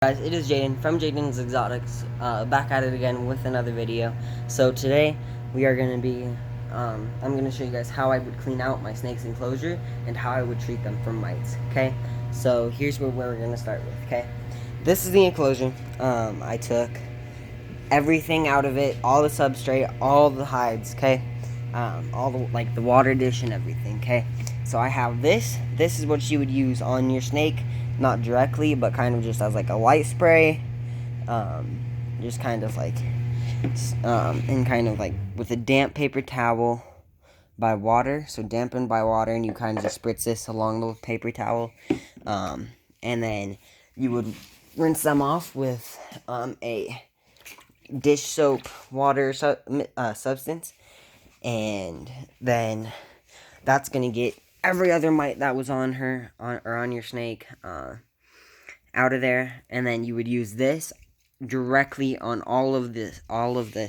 Guys, it is Jaden from Jaden's Exotics, back at it again with another video. So today we are going to be, I'm going to show you guys how I would clean out my snake's enclosure and how I would treat them for mites, okay? So here's where we're going to start with, okay? This is the enclosure. I took everything out of it, all the substrate, all the hides, okay? All the, like the water dish and everything, okay? So I have this. This is what you would use on your snake, not directly, but kind of just as like a light spray. Just kind of like, and kind of like with a damp paper towel by water. So dampened by water, and you kind of just spritz this along the paper towel. And then you would rinse them off with a dish soap water substance, and then that's gonna get every other mite that was on her or on your snake out of there. And then you would use this directly on all of this.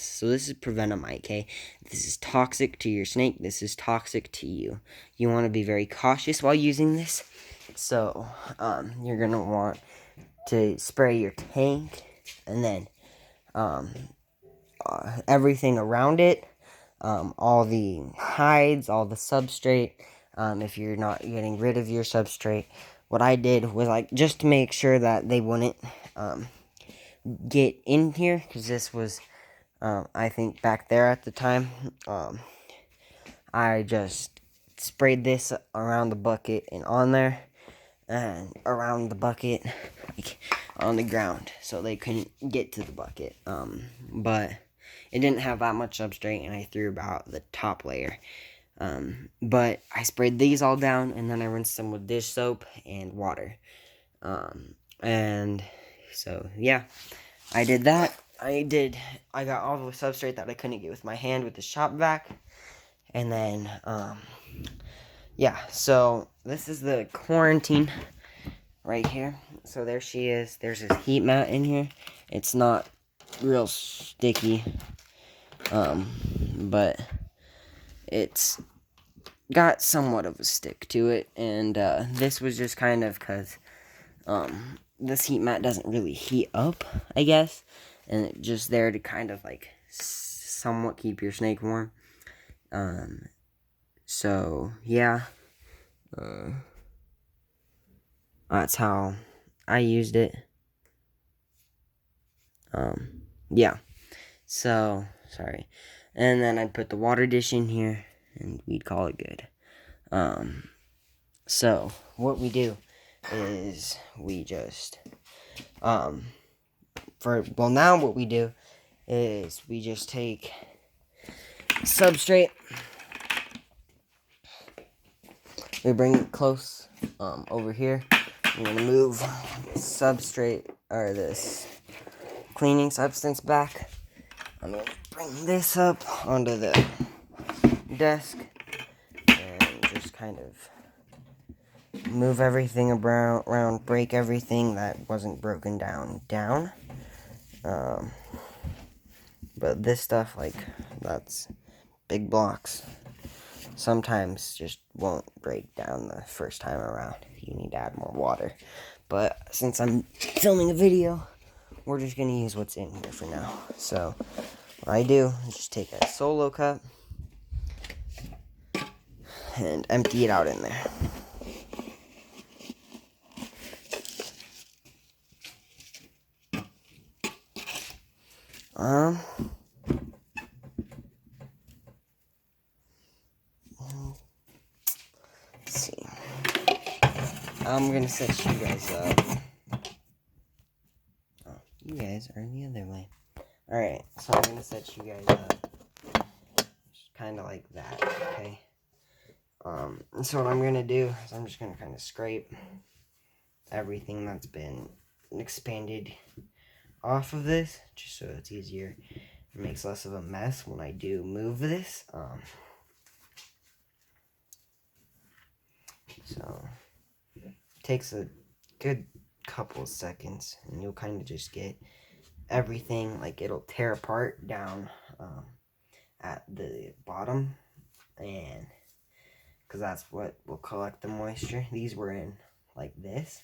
So this is prevent a mite, okay? This is toxic to your snake. This is toxic to you. You want to be very cautious while using this. So you're gonna want to spray your tank, and then everything around it, all the hides, all the substrate. If you're not getting rid of your substrate, what I did was like just to make sure that they wouldn't get in here, because this was I think back there at the time. I just sprayed this around the bucket and on there, and around the bucket, like on the ground, so they couldn't get to the bucket. But it didn't have that much substrate, and I threw about the top layer. But I sprayed these all down, and then I rinsed them with dish soap and water. And so yeah, I did that. I got all the substrate that I couldn't get with my hand with the shop vac. And then yeah, so this is the quarantine right here. So there she is. There's this heat mat in here. It's not real sticky, but it's got somewhat of a stick to it. And this was just kind of because this heat mat doesn't really heat up, I guess, and it's just there to kind of like somewhat keep your snake warm. So yeah, that's how I used it. Yeah. So sorry, and then I'd put the water dish in here, and we'd call it good. So what we do is we just now what we do is we just take substrate, we bring it close over here. I'm gonna move substrate, or this cleaning substance, back. I'm gonna bring this up onto the desk and just kind of move everything around, break everything that wasn't broken down. But this stuff, like, that's big blocks, sometimes just won't break down the first time around. You need to add more water. But since I'm filming a video, we're just going to use what's in here for now. So what I do is just take a solo cup and empty it out in there. Let's see. I'm gonna set you guys up. Oh, you guys are the other way. Alright, so I'm gonna set you guys up. Kind of like that, okay? So what I'm gonna do is I'm just gonna kind of scrape everything that's been expanded off of this, just so it's easier. It makes less of a mess when I do move this. So it takes a good couple of seconds, and you'll kind of just get everything, like it'll tear apart down at the bottom, and because that's what will collect the moisture. These were in like this,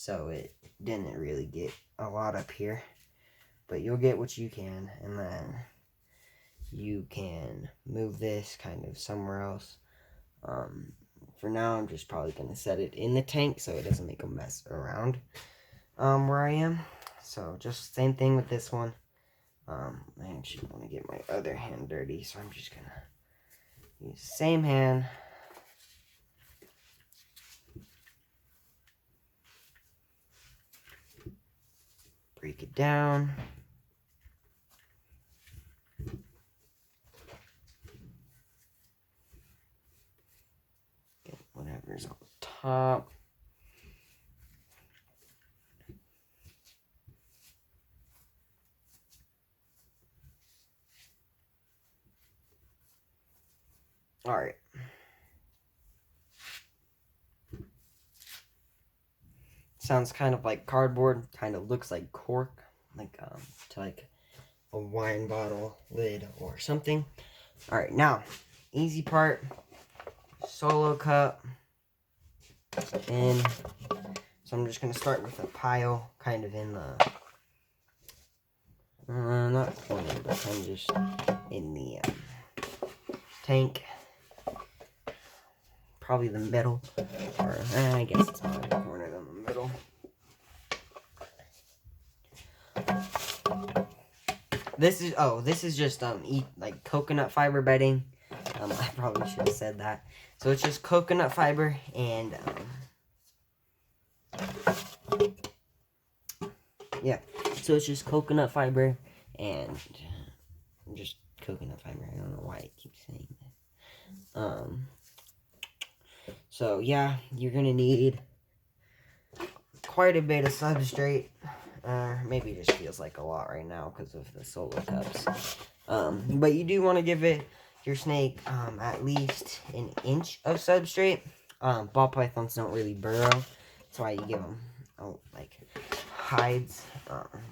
so it didn't really get a lot up here. But you'll get what you can, and then you can move this kind of somewhere else. For now, I'm just probably going to set it in the tank so it doesn't make a mess around where I am. So just same thing with this one. I actually want to get my other hand dirty, so I'm just going to use the same hand. Break it down. Get whatever's on the top. Alright. Sounds kind of like cardboard, kind of looks like cork, like to like a wine bottle lid or something. Alright, now, easy part, solo cup, and so I'm just going to start with a pile kind of in the, not corner, but kind of just in the tank, probably the middle, or I guess it's more the corner than the middle. This is just like coconut fiber bedding. I probably should have said that. So it's just coconut fiber and yeah. So it's just coconut fiber and just coconut fiber. I don't know why I keep saying that. So yeah, you're gonna need quite a bit of substrate. Maybe it just feels like a lot right now because of the solo cups. But you do want to give your snake at least an inch of substrate. Ball pythons don't really burrow. That's why you give them like hides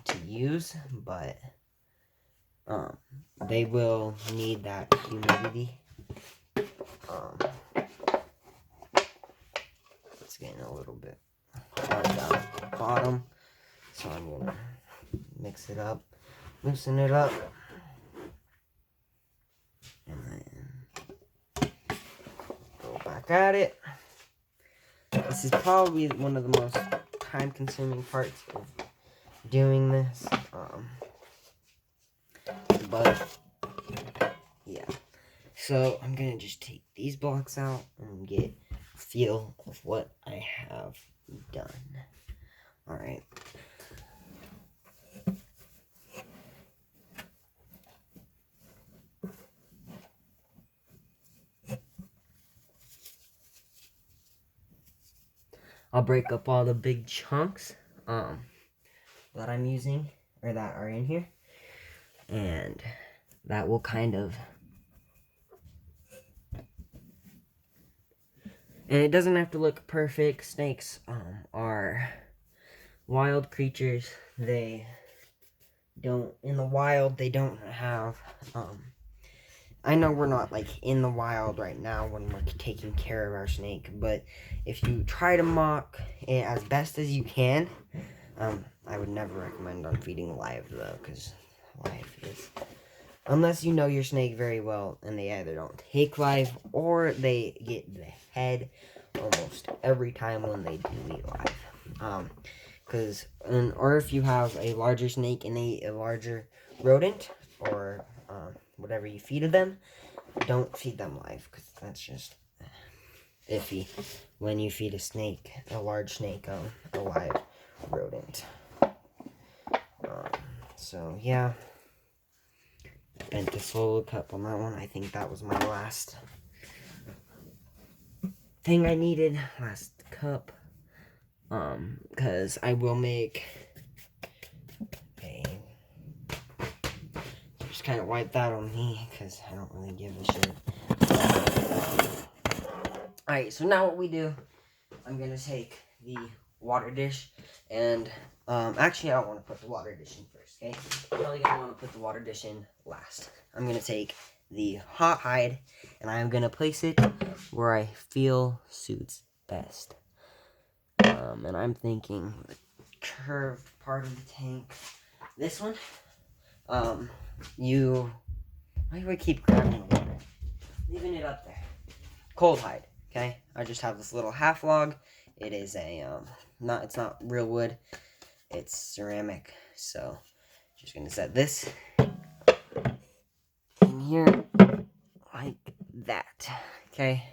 to use, but they will need that humidity. It's getting a little bit hard down at the bottom. So I'm going to mix it up, loosen it up, and then go back at it. This is probably one of the most time-consuming parts of doing this, but yeah. So I'm going to just take these blocks out and get a feel of what I have done. Alright. I'll break up all the big chunks that I'm using, or that are in here, and that will kind of, and it doesn't have to look perfect. Snakes are wild creatures. They don't, in the wild, they don't have, I know we're not, like, in the wild right now when we're taking care of our snake, but if you try to mock it as best as you can, I would never recommend on feeding live, though, because live is, unless you know your snake very well, and they either don't take live, or they get the head almost every time when they do eat live. Or if you have a larger snake and a larger rodent, or whatever you feed them, don't feed them live, because that's just iffy when you feed a large snake, a live rodent. So yeah, bent the solo cup on that one. I think that was my last thing I needed, last cup, because I will make just kind of wipe that on me, because I don't really give a shit. Alright, so now what we do, I'm going to take the water dish, and, actually I don't want to put the water dish in first, okay? I'm probably going to want to put the water dish in last. I'm going to take the hot hide, and I'm going to place it where I feel suits best. And I'm thinking the curved part of the tank. This one, why do I keep grabbing the water? Leaving it up there. Cold hide, okay? I just have this little half log. It is it's not real wood. It's ceramic. So, just gonna set this in here like that, okay?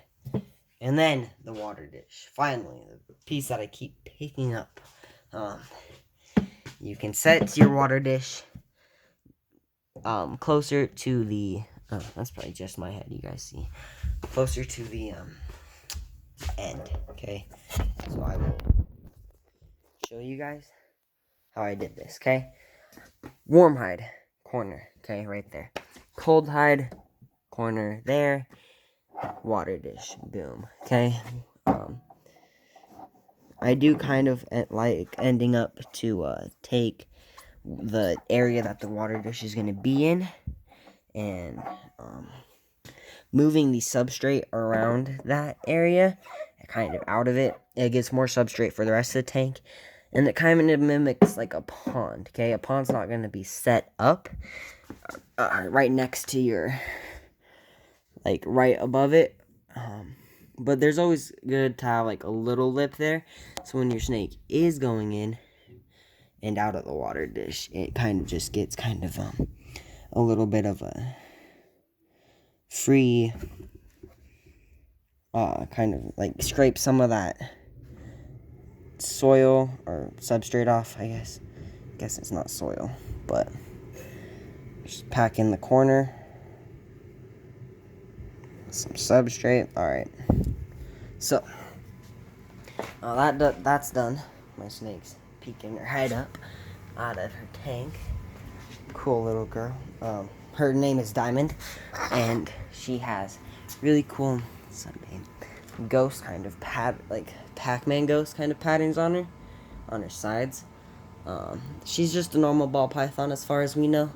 And then the water dish. Finally, the piece that I keep picking up. You can set your water dish closer to the that's probably just my head, you guys see. Closer to the end, okay? So I will show you guys how I did this, okay? Warm hide corner, okay, right there. Cold hide corner there. Water dish, boom, okay? I do kind of like ending up to take the area that the water dish is going to be in and moving the substrate around that area, kind of out of it. It gets more substrate for the rest of the tank, and it kind of mimics like a pond, okay? A pond's not going to be set up right next to your, like right above it, but there's always good to have like a little lip there, so when your snake is going in and out of the water dish, it kind of just gets kind of a little bit of a free, kind of like scrape some of that soil or substrate off, I guess. I guess it's not soil, but just pack in the corner some substrate. All right, so that's done. My snake's peeking her head up out of her tank. Cool little girl. Her name is Diamond, and she has really cool ghost kind of like Pac-Man ghost kind of patterns on her sides. She's just a normal ball python as far as we know.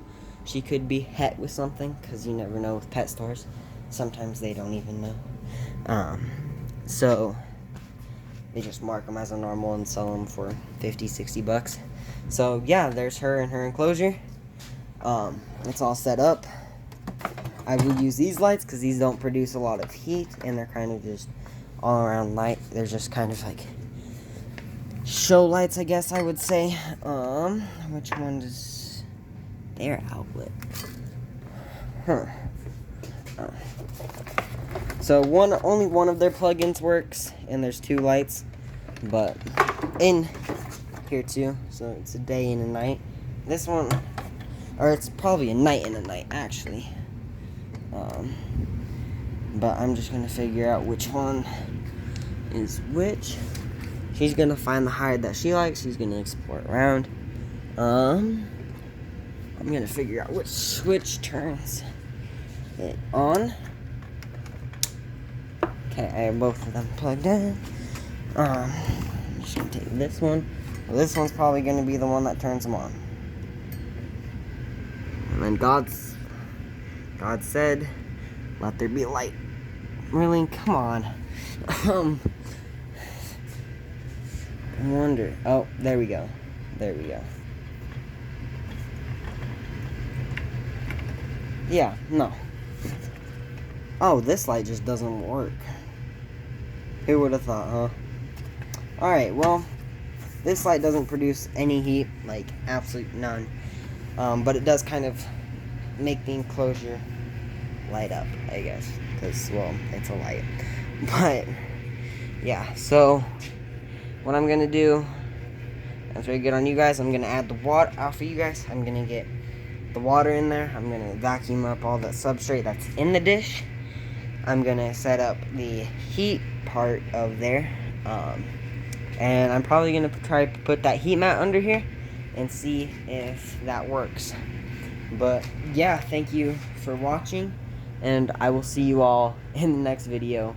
She could be het with something, because you never know with pet stores. Sometimes they don't even know. So they just mark them as a normal and sell them for $50-$60. So yeah, there's her and her enclosure. It's all set up. I will use these lights because these don't produce a lot of heat, and they're kind of just all around light. They're just kind of like show lights, I guess I would say. Which one does their outlet? So only one of their plugins works, and there's 2 lights, but in here too. So it's a day and a night. This one, or it's probably a night and a night actually. But I'm just gonna figure out which one is which. She's gonna find the hide that she likes. She's gonna explore around. I'm gonna figure out which switch turns it on. Okay, I have both of them plugged in. I'm just gonna take this one. Well, this one's probably gonna be the one that turns them on. And then God said, "Let there be light." Really? Come on. I wonder. Oh, there we go. There we go. Yeah, no. Oh, this light just doesn't work. Who would have thought, huh? Alright, well, this light doesn't produce any heat, like absolute none. But it does kind of make the enclosure light up, I guess. Because, well, it's a light. But, yeah, so what I'm going to do, after I get on you guys, I'm going to add the water off of you guys. I'm going to get the water in there. I'm going to vacuum up all the substrate that's in the dish. I'm going to set up the heat part of there. And I'm probably going to try to put that heat mat under here and see if that works. But, yeah, thank you for watching. And I will see you all in the next video.